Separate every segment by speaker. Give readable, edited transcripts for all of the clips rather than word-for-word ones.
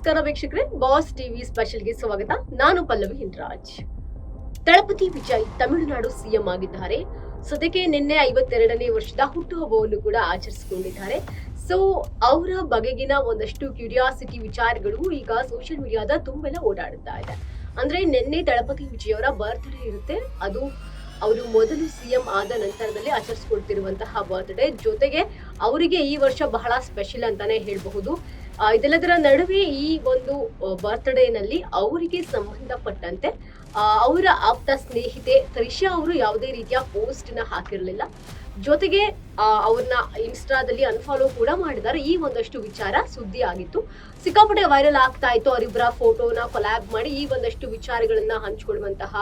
Speaker 1: ನಮಸ್ಕಾರ ವೀಕ್ಷಕರೇ, boss TV ಸ್ಪೆಷಲ್ಗೆ ಸ್ವಾಗತ. ನಾನು ಪಲ್ಲವಿ ಹಿಂದ್ರಾಜ್. ದಳಪತಿ ವಿಜಯ್ ತಮಿಳುನಾಡು ಸಿಎಂ ಆಗಿದ್ದಾರೆ. ಸದ್ಯಕ್ಕೆ ನಿನ್ನೆ 52ನೇ ವರ್ಷದ ಹುಟ್ಟುಹಬ್ಬವನ್ನು ಕೂಡ ಆಚರಿಸಿಕೊಂಡಿದ್ದಾರೆ. ಸೊ ಅವರ ಬಗೆಗಿನ ಒಂದಷ್ಟು ಕ್ಯೂರಿಯಾಸಿಟಿ ವಿಚಾರಗಳು ಈಗ ಸೋಷಿಯಲ್ ಮೀಡಿಯಾದ ತುಂಬೆಲ್ಲ ಓಡಾಡುತ್ತಾ ಇದೆ. ಅಂದ್ರೆ ನಿನ್ನೆ ದಳಪತಿ ವಿಜಯ್ ಅವರ ಬರ್ತ್ಡೇ ಇರುತ್ತೆ. ಅದು ಅವರು ಮೊದಲು ಸಿಎಂ ಆದ ನಂತರದಲ್ಲಿ ಆಚರಿಸಿಕೊಳ್ತಿರುವಂತಹ ಬರ್ತ್ಡೇ. ಜೊತೆಗೆ ಅವರಿಗೆ ಈ ವರ್ಷ ಬಹಳ ಸ್ಪೆಷಲ್ ಅಂತಾನೆ ಹೇಳಬಹುದು. ಇದೆಲ್ಲದರ ನಡುವೆ ಈ ಒಂದು ಬರ್ತ್ಡೇನಲ್ಲಿ ಅವರಿಗೆ ಸಂಬಂಧಪಟ್ಟಂತೆ ಅವರ ಆಪ್ತ ಸ್ನೇಹಿತೆ ತ್ರಿಷಾ ಅವರು ಯಾವುದೇ ರೀತಿಯ ಪೋಸ್ಟ್ ನ ಹಾಕಿರಲಿಲ್ಲ. ಜೊತೆಗೆ ಅವ್ರನ್ನ ಇನ್ಸ್ಟಾದಲ್ಲಿ ಅನ್ಫಾಲೋ ಕೂಡ ಮಾಡಿದ್ದಾರೆ. ಈ ಒಂದಷ್ಟು ವಿಚಾರ ಸುದ್ದಿ ಆಗಿತ್ತು, ಸಿಕ್ಕಾಪಟ್ಟೆ ವೈರಲ್ ಆಗ್ತಾ ಇತ್ತು. ಅವರಿಬ್ಬರ ಫೋಟೋನ ಕೊಲ್ಯಾಬ್ ಮಾಡಿ ಈ ಒಂದಷ್ಟು ವಿಚಾರಗಳನ್ನ ಹಂಚಿಕೊಳ್ಳುವಂತಹ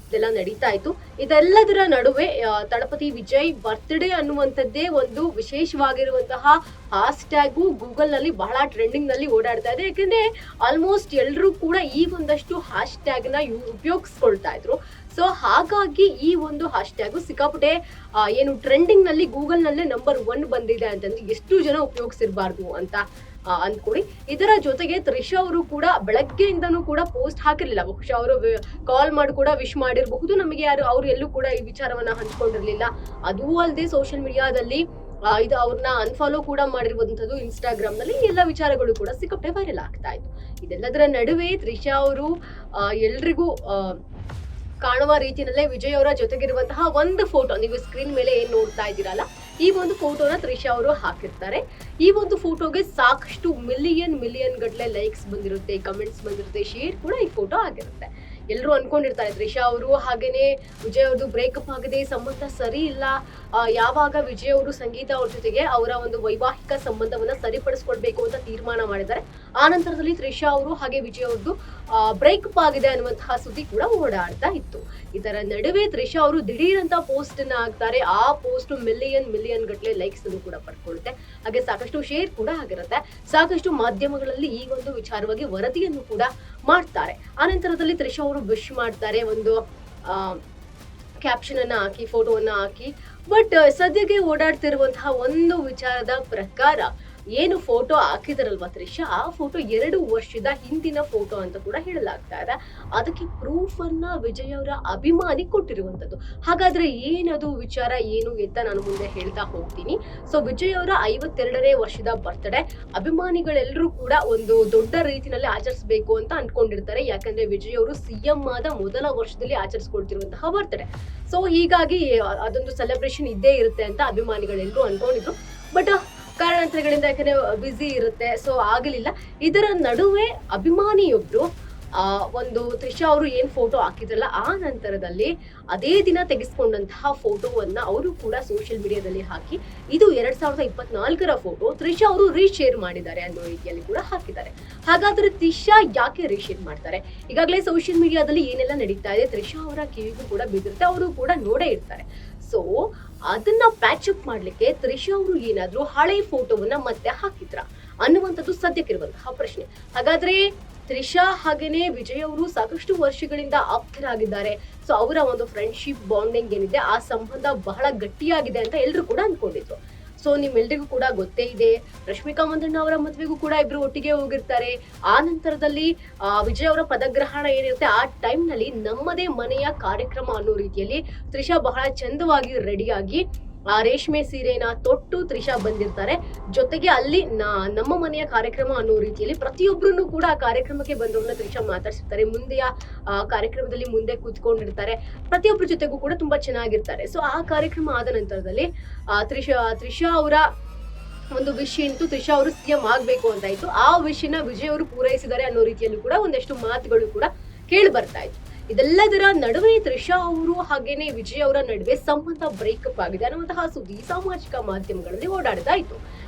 Speaker 1: ಇದೆಲ್ಲ ನಡೀತಾ ಇತ್ತು. ಇದೆಲ್ಲದರ ನಡುವೆ ದಳಪತಿ ವಿಜಯ್ ಬರ್ತ್ಡೇ ಅನ್ನುವಂಥದ್ದೇ ಒಂದು ವಿಶೇಷವಾಗಿರುವಂತಹ ಹ್ಯಾಶ್ ಟ್ಯಾಗು ಗೂಗಲ್ ನಲ್ಲಿ ಬಹಳ ಟ್ರೆಂಡಿಂಗ್ ನಲ್ಲಿ ಓಡಾಡ್ತಾ ಇದೆ. ಯಾಕಂದ್ರೆ ಆಲ್ಮೋಸ್ಟ್ ಎಲ್ಲರೂ ಕೂಡ ಈ ಒಂದಷ್ಟು ಹ್ಯಾಶ್ ಟ್ಯಾಗ್ ನ ಉಪಯೋಗಿಸ್ಕೊಳ್ತಾ ಇದ್ರು. ಸೊ ಹಾಗಾಗಿ ಈ ಒಂದು ಹ್ಯಾಶ್ ಟ್ಯಾಗ್ ಸಿಕ್ಕಾಪಟ್ಟೆ ಏನು ಟ್ರೆಂಡಿಂಗ್ ನಲ್ಲಿ ಗೂಗಲ್ ನಲ್ಲೇ ನಂಬರ್ 1 ಬಂದಿದೆ ಅಂತಂದ್ರೆ ಎಷ್ಟು ಜನ ಉಪಯೋಗಿಸಿರ್ಬಾರ್ದು ಅಂತ ಅಂದ್ಕೊಡಿ. ಇದರ ಜೊತೆಗೆ ತ್ರಿಷಾ ಅವರು ಕೂಡ ಬೆಳಗ್ಗೆಯಿಂದನೂ ಕೂಡ ಪೋಸ್ಟ್ ಹಾಕಿರ್ಲಿಲ್ಲ. ಬಹುಶಃ ಅವರು ಕಾಲ್ ಮಾಡಿ ಕೂಡ ವಿಶ್ ಮಾಡಿರಬಹುದು. ನಮಗೆ ಯಾರು ಅವ್ರು ಎಲ್ಲೂ ಕೂಡ ಈ ವಿಚಾರವನ್ನ ಹಂಚ್ಕೊಂಡಿರ್ಲಿಲ್ಲ. ಅದೂ ಅಲ್ಲದೆ ಸೋಷಿಯಲ್ ಮೀಡಿಯಾದಲ್ಲಿ ಇದು ಅವ್ರನ್ನ ಅನ್ಫಾಲೋ ಕೂಡ ಮಾಡಿರುವಂತದ್ದು ಇನ್ಸ್ಟಾಗ್ರಾಮ್ ನಲ್ಲಿ. ಎಲ್ಲ ವಿಚಾರಗಳು ಕೂಡ ಸಿಕ್ಕಾಪಟ್ಟೆ ವೈರಲ್ ಆಗ್ತಾ ಇತ್ತು. ಇದೆಲ್ಲದರ ನಡುವೆ ತ್ರಿಷಾ ಅವರು ಎಲ್ರಿಗೂ ಕಾಣುವ ರೀತಿಯಲ್ಲೇ ವಿಜಯ್ ಅವರ ಜೊತೆಗಿರುವಂತಹ ಒಂದು ಫೋಟೋ ನೀವು ಸ್ಕ್ರೀನ್ ಮೇಲೆ ಏನ್ ನೋಡ್ತಾ ಇದ್ದೀರಲ್ಲ, ಈ ಒಂದು ಫೋಟೋನ ತ್ರಿಷಾ ಅವರು ಹಾಕಿರ್ತಾರೆ. ಈ ಒಂದು ಫೋಟೋಗೆ ಸಾಕಷ್ಟು ಮಿಲಿಯನ್ ಗಟ್ಟಲೆ ಲೈಕ್ಸ್ ಬಂದಿರುತ್ತೆ, ಕಮೆಂಟ್ಸ್ ಬಂದಿರುತ್ತೆ, ಶೇರ್ ಕೂಡ ಈ ಫೋಟೋ ಆಗಿರುತ್ತೆ. ಎಲ್ಲರೂ ಅನ್ಕೊಂಡಿರ್ತಾರೆ ತ್ರಿಷಾ ಅವರು ಹಾಗೇನೆ ವಿಜಯ್ ಅವ್ರದ್ದು ಬ್ರೇಕಪ್ ಆಗಿದೆ, ಸಂಬಂಧ ಸರಿ ಇಲ್ಲ. ಯಾವಾಗ ವಿಜಯ್ ಅವರು ಸಂಗೀತ ಅವ್ರ ಜೊತೆಗೆ ಅವರ ಒಂದು ವೈವಾಹಿಕ ಸಂಬಂಧವನ್ನ ಸರಿಪಡಿಸ್ಕೊಳ್ಬೇಕು ಅಂತ ತೀರ್ಮಾನ ಮಾಡಿದ್ದಾರೆ. ಆ ನಂತರದಲ್ಲಿ ತ್ರಿಷಾ ಅವರು ಹಾಗೆ ವಿಜಯ್ ಅವ್ರದ್ದು ಬ್ರೇಕಪ್ ಆಗಿದೆ ಅನ್ನುವಂತಹ ಸುದ್ದಿ ಕೂಡ ಓಡಾಡ್ತಾ ಇತ್ತು. ಇದರ ನಡುವೆ ತ್ರಿಷಾ ಅವರು ದಿಢೀರ್ ಅಂತ ಪೋಸ್ಟ್ ಅನ್ನ ಹಾಕ್ತಾರೆ. ಆ ಪೋಸ್ಟ್ ಮಿಲಿಯನ್ ಗಟ್ಟಲೆ ಲೈಕ್ಸ್ ಅನ್ನು ಕೂಡ ಪಡ್ಕೊಳ್ಳುತ್ತೆ. ಹಾಗೆ ಸಾಕಷ್ಟು ಶೇರ್ ಕೂಡ ಆಗಿರುತ್ತೆ. ಸಾಕಷ್ಟು ಮಾಧ್ಯಮಗಳಲ್ಲಿ ಈ ಒಂದು ವಿಚಾರವಾಗಿ ವರದಿಯನ್ನು ಕೂಡ ಮಾಡ್ತಾರೆ. ಆ ನಂತರದಲ್ಲಿ ತ್ರಿಷಾ ಅವರು ವಿಶ್ ಮಾಡ್ತಾರೆ, ಒಂದು ಕ್ಯಾಪ್ಷನ್ ಅನ್ನ ಹಾಕಿ, ಫೋಟೋವನ್ನ ಹಾಕಿ. ಬಟ್ ಸದ್ಯಕ್ಕೆ ಓಡಾಡ್ತಿರುವಂತಹ ಒಂದು ವಿಚಾರದ ಪ್ರಕಾರ ಏನು ಫೋಟೋ ಹಾಕಿದಾರಲ್ವಾ ತ್ರಿಷಾ, ಆ ಫೋಟೋ 2 ವರ್ಷದ ಹಿಂದಿನ ಫೋಟೋ ಅಂತ ಕೂಡ ಹೇಳಲಾಗ್ತಾ ಇದೆ. ಅದಕ್ಕೆ ಪ್ರೂಫ್ ಅನ್ನ ವಿಜಯ್ ಅವರ ಅಭಿಮಾನಿ ಕೊಟ್ಟಿರುವಂತದ್ದು. ಹಾಗಾದ್ರೆ ಏನದು ವಿಚಾರ ಏನು ಅಂತ ನಾನು ಮುಂದೆ ಹೇಳ್ತಾ ಹೋಗ್ತೀನಿ. ಸೊ ವಿಜಯ್ ಅವರ 52ನೇ ವರ್ಷದ ಬರ್ತ್ಡೇ ಅಭಿಮಾನಿಗಳೆಲ್ಲರೂ ಕೂಡ ಒಂದು ದೊಡ್ಡ ರೀತಿಯಲ್ಲಿ ಆಚರಿಸಬೇಕು ಅಂತ ಅನ್ಕೊಂಡಿರ್ತಾರೆ. ಯಾಕಂದ್ರೆ ವಿಜಯ್ ಅವರು ಸಿಎಂ ಆದ ಮೊದಲ ವರ್ಷದಲ್ಲಿ ಆಚರಿಸ್ಕೊಳ್ತಿರುವಂತಹ ಬರ್ತ್ಡೇ. ಸೊ ಹೀಗಾಗಿ ಅದೊಂದು ಸೆಲೆಬ್ರೇಷನ್ ಇದ್ದೇ ಇರುತ್ತೆ ಅಂತ ಅಭಿಮಾನಿಗಳೆಲ್ಲರೂ ಅನ್ಕೊಂಡಿದ್ರು. ಬಟ್ ಕಾರಣಾಂತರಗಳಿಂದ ಯಾಕಂದ್ರೆ ಬ್ಯುಸಿ ಇರುತ್ತೆ, ಸೊ ಆಗಲಿಲ್ಲ. ಇದರ ನಡುವೆ ಅಭಿಮಾನಿಯೊಬ್ರು ಒಂದು ತ್ರಿಷಾ ಅವರು ಏನ್ ಫೋಟೋ ಹಾಕಿದ್ರಲ್ಲ, ಆ ನಂತರದಲ್ಲಿ ಅದೇ ದಿನ ತೆಗೆಸ್ಕೊಂಡಂತಹ ಫೋಟೋವನ್ನ ಅವರು ಕೂಡ ಸೋಷಿಯಲ್ ಮೀಡಿಯಾದಲ್ಲಿ ಹಾಕಿ, ಇದು 2024ರ ಫೋಟೋ ತ್ರಿಷಾ ಅವರು ರೀಶೇರ್ ಮಾಡಿದ್ದಾರೆ ಅನ್ನೋ ರೀತಿಯಲ್ಲಿ ಕೂಡ ಹಾಕಿದ್ದಾರೆ. ಹಾಗಾದ್ರೆ ತ್ರಿಷಾ ಯಾಕೆ ರೀಶೇರ್ ಮಾಡ್ತಾರೆ? ಈಗಾಗಲೇ ಸೋಷಿಯಲ್ ಮೀಡಿಯಾದಲ್ಲಿ ಏನೆಲ್ಲ ನಡೀತಾ ಇದೆ ತ್ರಿಷಾ ಅವರ ಕಿವಿಗೂ ಕೂಡ ಬಿದ್ದಿರುತ್ತೆ, ಅವರು ಕೂಡ ನೋಡೇ ಇರ್ತಾರೆ. ಸೊ ಅದನ್ನ ಪ್ಯಾಚ್ ಅಪ್ ಮಾಡ್ಲಿಕ್ಕೆ ತ್ರಿಷಾ ಅವರು ಏನಾದ್ರೂ ಹಳೆ ಫೋಟೋವನ್ನ ಮತ್ತೆ ಹಾಕಿದ್ರ ಅನ್ನುವಂಥದ್ದು ಸದ್ಯಕ್ಕಿರುವಂತಹ ಪ್ರಶ್ನೆ. ಹಾಗಾದ್ರೆ ತ್ರಿಷಾ ಹಾಗೇನೆ ವಿಜಯ್ ಅವರು ಸಾಕಷ್ಟು ವರ್ಷಗಳಿಂದ ಆಪ್ತರಾಗಿದ್ದಾರೆ. ಸೊ ಅವರ ಒಂದು ಫ್ರೆಂಡ್ಶಿಪ್ ಬಾಂಡಿಂಗ್ ಏನಿದೆ, ಆ ಸಂಬಂಧ ಬಹಳ ಗಟ್ಟಿಯಾಗಿದೆ ಅಂತ ಎಲ್ರು ಕೂಡ ಅನ್ಕೊಂಡಿದ್ರು. ಸೊ ನಿಮ್ಮೆಲ್ರಿಗೂ ಕೂಡ ಗೊತ್ತೇ ಇದೆ, ರಶ್ಮಿಕಾ ಮಂದಣ್ಣ ಅವರ ಮದುವೆಗೂ ಕೂಡ ಇಬ್ರು ಒಟ್ಟಿಗೆ ಹೋಗಿರ್ತಾರೆ. ಆ ನಂತರದಲ್ಲಿ ವಿಜಯ್ ಅವರ ಪದಗ್ರಹಣ ಏನಿರುತ್ತೆ, ಆ ಟೈಮ್ ನಲ್ಲಿ ನಮ್ಮದೇ ಮನೆಯ ಕಾರ್ಯಕ್ರಮ ಅನ್ನೋ ರೀತಿಯಲ್ಲಿ ತ್ರಿಷಾ ಬಹಳ ಚಂದವಾಗಿ ರೆಡಿಯಾಗಿ ಆ ರೇಷ್ಮೆ ಸೀರೆನ ತೊಟ್ಟು ತ್ರಿಷಾ ಬಂದಿರ್ತಾರೆ. ಜೊತೆಗೆ ಅಲ್ಲಿ ನಮ್ಮ ಮನೆಯ ಕಾರ್ಯಕ್ರಮ ಅನ್ನೋ ರೀತಿಯಲ್ಲಿ ಪ್ರತಿಯೊಬ್ಬರನ್ನು ಕೂಡ ಆ ಕಾರ್ಯಕ್ರಮಕ್ಕೆ ಬಂದವ್ರನ್ನ ತ್ರಿಷಾ ಮಾತಾಡ್ಸಿರ್ತಾರೆ. ಮುಂದೆಯ ಕಾರ್ಯಕ್ರಮದಲ್ಲಿ ಮುಂದೆ ಕೂತ್ಕೊಂಡಿರ್ತಾರೆ. ಪ್ರತಿಯೊಬ್ಬರ ಜೊತೆಗೂ ಕೂಡ ತುಂಬಾ ಚೆನ್ನಾಗಿರ್ತಾರೆ. ಸೊ ಆ ಕಾರ್ಯಕ್ರಮ ಆದ ನಂತರದಲ್ಲಿ ತ್ರಿಷಾ ಅವರ ಒಂದು ವಿಷ್ ಏನಿತ್ತು, ತ್ರಿಷಾ ಅವರು ಸಿಎಂ ಆಗ್ಬೇಕು ಅಂತ ಇತ್ತು. ಆ ವಿಷಯನ ವಿಜಯ್ ಅವರು ಪೂರೈಸಿದ್ದಾರೆ ಅನ್ನೋ ರೀತಿಯಲ್ಲೂ ಕೂಡ ಒಂದಷ್ಟು ಮಾತುಗಳು ಕೂಡ ಕೇಳಿ ಬರ್ತಾ ಇತ್ತು. ಇದೆಲ್ಲದರ ನಡುವೆ ತ್ರಿಷಾ ಅವರು ಹಾಗೇನೆ ವಿಜಯ್ ಅವರ ನಡುವೆ ಸಂಬಂಧ ಬ್ರೇಕಪ್ ಆಗಿದೆ ಅನ್ನುವಂತಹ ಸುದ್ದಿ ಸಾಮಾಜಿಕ ಮಾಧ್ಯಮಗಳಲ್ಲಿ ಓಡಾಡ್ತಾ ಇತ್ತು.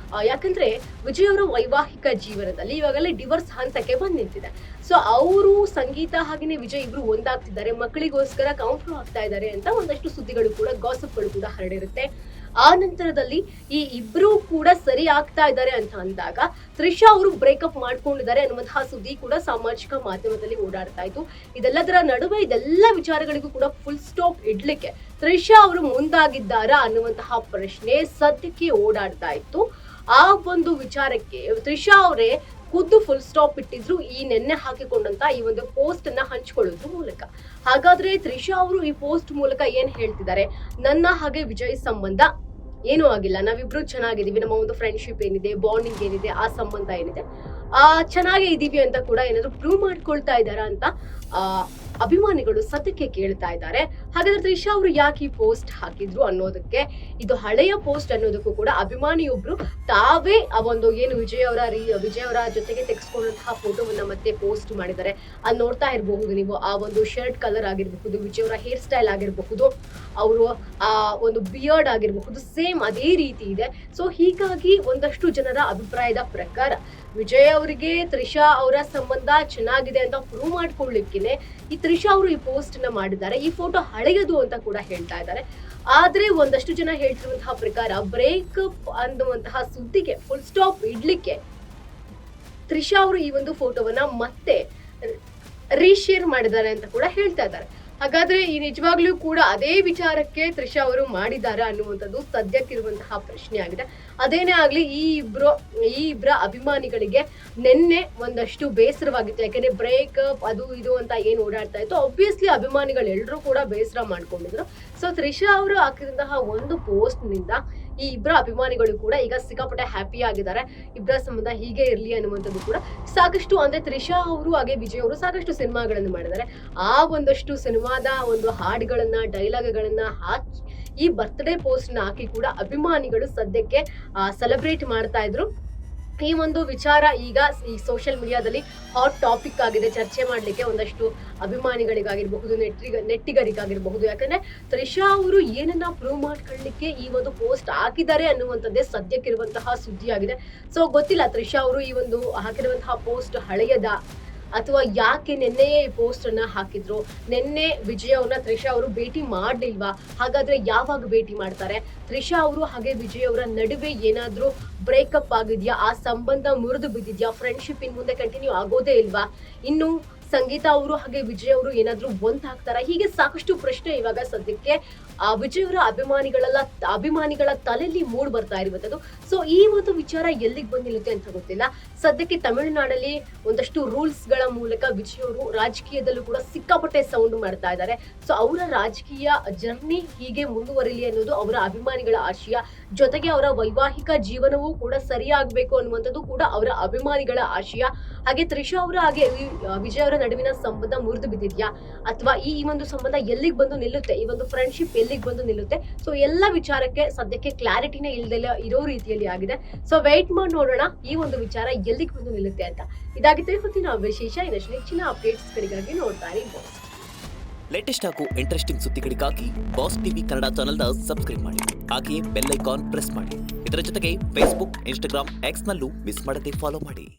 Speaker 1: ಯಾಕಂದ್ರೆ ವಿಜಯ್ ಅವರ ವೈವಾಹಿಕ ಜೀವನದಲ್ಲಿ ಇವಾಗಲೇ ಡಿವೋರ್ಸ್ ಹಂತಕ್ಕೆ ಬಂದ್ ನಿಂತಿದೆ. ಸೊ ಅವರು ಸಂಗೀತ ಹಾಗೇನೆ ವಿಜಯ್ ಇಬ್ರು ಒಂದಾಗ್ತಿದ್ದಾರೆ, ಮಕ್ಕಳಿಗೋಸ್ಕರ ಕೌಂಟರ್ ಆಗ್ತಾ ಇದ್ದಾರೆ ಅಂತ ಒಂದಷ್ಟು ಸುದ್ದಿಗಳು ಕೂಡ ಗಾಸಿಪ್ಗಳು ಕೂಡ ಹರಡಿರುತ್ತೆ. ಆ ನಂತರದಲ್ಲಿ ಈ ಇಬ್ರು ಕೂಡ ಸರಿ ಆಗ್ತಾ ಇದ್ದಾರೆ ಅಂತ ಅಂದಾಗ ತ್ರಿಷಾ ಅವರು ಬ್ರೇಕಪ್ ಮಾಡ್ಕೊಂಡಿದ್ದಾರೆ ಅನ್ನುವಂತಹ ಸುದ್ದಿ ಕೂಡ ಸಾಮಾಜಿಕ ಮಾಧ್ಯಮದಲ್ಲಿ ಓಡಾಡ್ತಾ ಇತ್ತು. ಇದೆಲ್ಲದರ ನಡುವೆ ಇದೆಲ್ಲ ವಿಚಾರಗಳಿಗೂ ಕೂಡ ಫುಲ್ ಸ್ಟಾಪ್ ಇಡ್ಲಿಕ್ಕೆ ತ್ರಿಷಾ ಅವರು ಮುಂದಾಗಿದ್ದಾರಾ ಅನ್ನುವಂತಹ ಪ್ರಶ್ನೆ ಸದ್ಯಕ್ಕೆ ಓಡಾಡ್ತಾ ಇತ್ತು. ಆ ಒಂದು ವಿಚಾರಕ್ಕೆ ತ್ರಿಷಾ ಅವರೇ ಖುದ್ದು ಫುಲ್ ಸ್ಟಾಪ್ ಇಟ್ಟಿದ್ರು ಈ ನೆನ್ನೆ ಹಾಕಿಕೊಂಡಂತ ಈ ಒಂದು ಪೋಸ್ಟ್ ಅನ್ನ ಹಂಚಿಕೊಳ್ಳೋದ್ರ ಮೂಲಕ. ಹಾಗಾದ್ರೆ ತ್ರಿಷಾ ಅವರು ಈ ಪೋಸ್ಟ್ ಮೂಲಕ ಏನ್ ಹೇಳ್ತಿದ್ದಾರೆ, ನನ್ನ ಹಾಗೆ ವಿಜಯ್ ಸಂಬಂಧ ಏನೂ ಆಗಿಲ್ಲ, ನಾವಿಬ್ರು ಚೆನ್ನಾಗಿದೀವಿ, ನಮ್ಮ ಒಂದು ಫ್ರೆಂಡ್ಶಿಪ್ ಏನಿದೆ, ಬಾಂಡಿಂಗ್ ಏನಿದೆ, ಆ ಸಂಬಂಧ ಏನಿದೆ ಚೆನ್ನಾಗೇ ಇದೀವಿ ಅಂತ ಕೂಡ ಏನಾದ್ರು ಪ್ರೂವ್ ಮಾಡ್ಕೊಳ್ತಾ ಇದಾರ ಅಂತ ಅಭಿಮಾನಿಗಳು ಸದ್ಯಕ್ಕೆ ಕೇಳ್ತಾ ಇದ್ದಾರೆ. ಹಾಗಾದ್ರೆ ತ್ರಿಷಾ ಅವರು ಯಾಕೆ ಈ ಪೋಸ್ಟ್ ಹಾಕಿದ್ರು ಅನ್ನೋದಕ್ಕೆ, ಇದು ಹಳೆಯ ಪೋಸ್ಟ್ ಅನ್ನೋದಕ್ಕೂ ಕೂಡ ಅಭಿಮಾನಿಯೊಬ್ರು ತಾವೇ ಆ ಒಂದು ಏನು ವಿಜಯ್ ಅವರ ಜೊತೆಗೆ ತೆಗೆಸ್ಕೊಂಡಂತಹ ಫೋಟೋವನ್ನ ಮತ್ತೆ ಪೋಸ್ಟ್ ಮಾಡಿದ್ದಾರೆ. ಅದ್ ನೋಡ್ತಾ ಇರಬಹುದು ನೀವು, ಆ ಒಂದು ಶರ್ಟ್ ಕಲರ್ ಆಗಿರಬಹುದು, ವಿಜಯ್ ಅವರ ಹೇರ್ ಸ್ಟೈಲ್ ಆಗಿರಬಹುದು, ಅವರು ಆ ಒಂದು ಬಿಯರ್ಡ್ ಆಗಿರಬಹುದು, ಸೇಮ್ ಅದೇ ರೀತಿ ಇದೆ. ಸೊ ಹೀಗಾಗಿ ಒಂದಷ್ಟು ಜನರ ಅಭಿಪ್ರಾಯದ ಪ್ರಕಾರ ವಿಜಯ್ ಅವರಿಗೆ ತ್ರಿಷಾ ಅವರ ಸಂಬಂಧ ಚೆನ್ನಾಗಿದೆ ಅಂತ ಪ್ರೂವ್ ಮಾಡ್ಕೊಳ್ಳಿಕ್ಕೇನೆ ಈ ತ್ರಿಷಾ ಅವರು ಈ ಪೋಸ್ಟ್ ನ ಮಾಡಿದ್ದಾರೆ. ಈ ಫೋಟೋ ಹಳೆಯದು ಅಂತ ಕೂಡ ಹೇಳ್ತಾ ಇದ್ದಾರೆ. ಆದ್ರೆ ಒಂದಷ್ಟು ಜನ ಹೇಳ್ತಿರುವಂತಹ ಪ್ರಕಾರ ಬ್ರೇಕಪ್ ಅನ್ನುವಂತಹ ಸುದ್ದಿಗೆ ಫುಲ್ ಸ್ಟಾಪ್ ಇಡ್ಲಿಕ್ಕೆ ತ್ರಿಷಾ ಅವರು ಈ ಒಂದು ಫೋಟೋವನ್ನ ಮತ್ತೆ ರೀಶೇರ್ ಮಾಡಿದ್ದಾರೆ ಅಂತ ಕೂಡ ಹೇಳ್ತಾ ಇದ್ದಾರೆ. ಹಾಗಾದ್ರೆ ಈ ನಿಜವಾಗ್ಲೂ ಕೂಡ ಅದೇ ವಿಚಾರಕ್ಕೆ ತ್ರಿಷಾ ಅವರು ಮಾಡಿದ್ದಾರೆ ಅನ್ನುವಂಥದ್ದು ಸದ್ಯಕ್ಕಿರುವಂತಹ ಪ್ರಶ್ನೆ ಆಗಿದೆ. ಅದೇನೇ ಆಗ್ಲಿ, ಈ ಇಬ್ಬರ ಅಭಿಮಾನಿಗಳಿಗೆ ನಿನ್ನೆ ಒಂದಷ್ಟು ಬೇಸರವಾಗಿತ್ತು. ಯಾಕಂದ್ರೆ ಬ್ರೇಕಪ್ ಅದು ಇದು ಅಂತ ಏನ್ ಓಡಾಡ್ತಾ ಇತ್ತು, ಆಬ್ವಿಯಸ್ಲಿ ಅಭಿಮಾನಿಗಳು ಎಲ್ಲರೂ ಕೂಡ ಬೇಸರ ಮಾಡ್ಕೊಂಡಿದ್ರು. ಸೊ ತ್ರಿಷಾ ಅವರು ಹಾಕಿದಂತಹ ಒಂದು ಪೋಸ್ಟ್ ನಿಂದ ಈ ಇಬ್ಬರ ಅಭಿಮಾನಿಗಳು ಕೂಡ ಈಗ ಸಿಕ್ಕಾಪಟ್ಟೆ ಹ್ಯಾಪಿ ಆಗಿದ್ದಾರೆ. ಇಬ್ಬರ ಸಂಬಂಧ ಹೀಗೆ ಇರ್ಲಿ ಅನ್ನುವಂಥದ್ದು ಕೂಡ ಸಾಕಷ್ಟು, ಅಂದ್ರೆ ತ್ರಿಷಾ ಅವರು ಹಾಗೆ ವಿಜಯ್ ಅವರು ಸಾಕಷ್ಟು ಸಿನಿಮಾಗಳನ್ನು ಮಾಡಿದ್ದಾರೆ. ಆ ಒಂದಷ್ಟು ಸಿನಿಮಾದ ಒಂದು ಹಾಡುಗಳನ್ನ, ಡೈಲಾಗ್ಗಳನ್ನ ಹಾಕಿ ಈ ಬರ್ತ್ಡೇ ಪೋಸ್ಟ್ ನ ಹಾಕಿ ಕೂಡ ಅಭಿಮಾನಿಗಳು ಸದ್ಯಕ್ಕೆ ಸೆಲೆಬ್ರೇಟ್ ಮಾಡ್ತಾ ಇದ್ರು. ಈ ಒಂದು ವಿಚಾರ ಈಗ ಈ ಸೋಷಿಯಲ್ ಮೀಡಿಯಾದಲ್ಲಿ ಹಾಟ್ ಟಾಪಿಕ್ ಆಗಿದೆ. ಚರ್ಚೆ ಮಾಡ್ಲಿಕ್ಕೆ ಒಂದಷ್ಟು ಅಭಿಮಾನಿಗಳಿಗಾಗಿರ್ಬಹುದು, ನೆಟ್ಟಿಗರಿಗಾಗಿರಬಹುದು. ಯಾಕಂದ್ರೆ ತ್ರಿಷಾ ಅವರು ಏನನ್ನ ಪ್ರೂವ್ ಮಾಡ್ಕೊಳ್ಳಿಕ್ಕೆ ಈ ಒಂದು ಪೋಸ್ಟ್ ಹಾಕಿದ್ದಾರೆ ಅನ್ನುವಂಥದ್ದೇ ಸದ್ಯಕ್ಕಿರುವಂತಹ ಸುದ್ದಿ ಆಗಿದೆ. ಸೊ ಗೊತ್ತಿಲ್ಲ ತ್ರಿಷಾ ಅವರು ಈ ಒಂದು ಹಾಕಿರುವಂತಹ ಪೋಸ್ಟ್ ಹಳೆಯದ ಅಥವಾ ಯಾಕೆ ನಿನ್ನೆಯೇ ಈ ಪೋಸ್ಟ್ ಅನ್ನ ಹಾಕಿದ್ರು, ನಿನ್ನೆ ವಿಜಯ್ ಅವ್ರನ್ನ ತ್ರಿಷಾ ಅವರು ಭೇಟಿ ಮಾಡ್ಲಿಲ್ವಾ, ಹಾಗಾದ್ರೆ ಯಾವಾಗ ಭೇಟಿ ಮಾಡ್ತಾರೆ, ತ್ರಿಷಾ ಅವರು ಹಾಗೆ ವಿಜಯ್ ಅವರ ನಡುವೆ ಏನಾದ್ರೂ ಬ್ರೇಕಪ್ ಆಗಿದ್ಯಾ, ಆ ಸಂಬಂಧ ಮುರಿದು ಬಿದ್ದಿದ್ಯಾ, ಫ್ರೆಂಡ್ಶಿಪ್ ಇನ್ ಮುಂದೆ ಕಂಟಿನ್ಯೂ ಆಗೋದೇ ಇಲ್ವಾ, ಇನ್ನು ಸಂಗೀತ ಅವರು ಹಾಗೆ ವಿಜಯ್ ಅವರು ಏನಾದ್ರೂ ಒಂದಾಗ್ತಾರ, ಹೀಗೆ ಸಾಕಷ್ಟು ಪ್ರಶ್ನೆ ಇವಾಗ ಸದ್ಯಕ್ಕೆ ವಿಜಯ್ ಅವರ ಅಭಿಮಾನಿಗಳ ತಲೆಯಲ್ಲಿ ಮೂಡ್ ಬರ್ತಾ ಇರುವಂತದ್ದು. ಸೊ ಈ ಒಂದು ವಿಚಾರ ಎಲ್ಲಿಗೆ ಬಂದ್ ನಿಲ್ಲುತ್ತೆ ಅಂತ ಗೊತ್ತಿಲ್ಲ. ಸದ್ಯಕ್ಕೆ ತಮಿಳುನಾಡಲ್ಲಿ ಒಂದಷ್ಟು ರೂಲ್ಸ್ ಗಳ ಮೂಲಕ ವಿಜಯ್ ಅವರು ರಾಜಕೀಯದಲ್ಲೂ ಕೂಡ ಸಿಕ್ಕಾಪಟ್ಟೆ ಸೌಂಡ್ ಮಾಡ್ತಾ ಇದ್ದಾರೆ. ಸೊ ಅವರ ರಾಜಕೀಯ ಜರ್ನಿ ಹೀಗೆ ಮುಂದುವರಿಲಿ ಅನ್ನೋದು ಅವರ ಅಭಿಮಾನಿಗಳ ಆಶಯ. ಜೊತೆಗೆ ಅವರ ವೈವಾಹಿಕ ಜೀವನವೂ ಕೂಡ ಸರಿಯಾಗಬೇಕು ಅನ್ನುವಂಥದ್ದು ಕೂಡ ಅವರ ಅಭಿಮಾನಿಗಳ ಆಶಯ. ಹಾಗೆ ತ್ರಿಷಾ ಅವರ ಹಾಗೆ ವಿಜಯ್ ಅವರ ನಡುವಿನ ಸಂಬಂಧ ಮುರಿದು ಬಿದ್ದಿದ್ಯಾ, ಅಥವಾ ಈ ಒಂದು ಸಂಬಂಧ ಎಲ್ಲಿಗೆ ಬಂದು ನಿಲ್ಲುತ್ತೆ, ಈ ಒಂದು ಫ್ರೆಂಡ್ಶಿಪ್ ಎಲ್ಲಿಗೆ ಬಂದು ನಿಲ್ಲುತ್ತೆ, ಸೊ ಎಲ್ಲ ವಿಚಾರಕ್ಕೆ ಸದ್ಯಕ್ಕೆ ಕ್ಲಾರಿಟಿನೇ ಇಲ್ದೆಲ್ಲ ಇರೋ ರೀತಿಯಲ್ಲಿ ಆಗಿದೆ. ಸೊ ವೇಟ್ ಮಾಡಿ ನೋಡೋಣ ಈ ಒಂದು ವಿಚಾರ ಎಲ್ಲಿಗೆ ಬಂದು ನಿಲ್ಲುತ್ತೆ ಅಂತ. ಇದಾಗಿತ್ತು ಇವತ್ತಿನ ವಿಶೇಷ. ಇನ್ನಷ್ಟು ಹೆಚ್ಚಿನ ಅಪ್ಡೇಟ್ಸ್ ಗಳಿಗಾಗಿ ನೋಡ್ತಾ ಇರಿ ಬಾಸ್.
Speaker 2: ಲೇಟೆಸ್ಟ್ ಹಾಗೂ ಇಂಟ್ರೆಸ್ಟಿಂಗ್ ಸುದ್ದಿಗಳಿಗಾಗಿ ಬಾಸ್ ಟಿವಿ ಕನ್ನಡ ಚಾನೆಲ್ನ ಸಬ್ಸ್ಕ್ರೈಬ್ ಮಾಡಿ. ಹಾಗೆಯೇ ಬೆಲ್ ಐಕಾನ್ ಪ್ರೆಸ್ ಮಾಡಿ. ಇದರ ಜೊತೆಗೆ ಫೇಸ್ಬುಕ್, ಇನ್ಸ್ಟಾಗ್ರಾಮ್, ಎಕ್ಸ್ ನಲ್ಲೂ ಮಿಸ್ ಮಾಡದೆ ಫಾಲೋ ಮಾಡಿ.